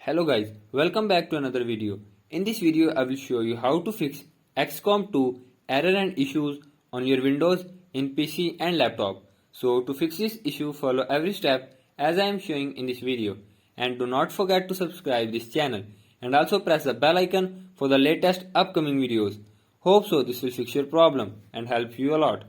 Hello guys, welcome back to another video. In this video I will show you how to fix Xcom 2 error and issues on your Windows in PC and laptop. So to fix this issue, follow every step as I am showing in this video, and do not forget to subscribe this channel and also press the bell icon for the latest upcoming videos. Hope so this will fix your problem and help you a lot.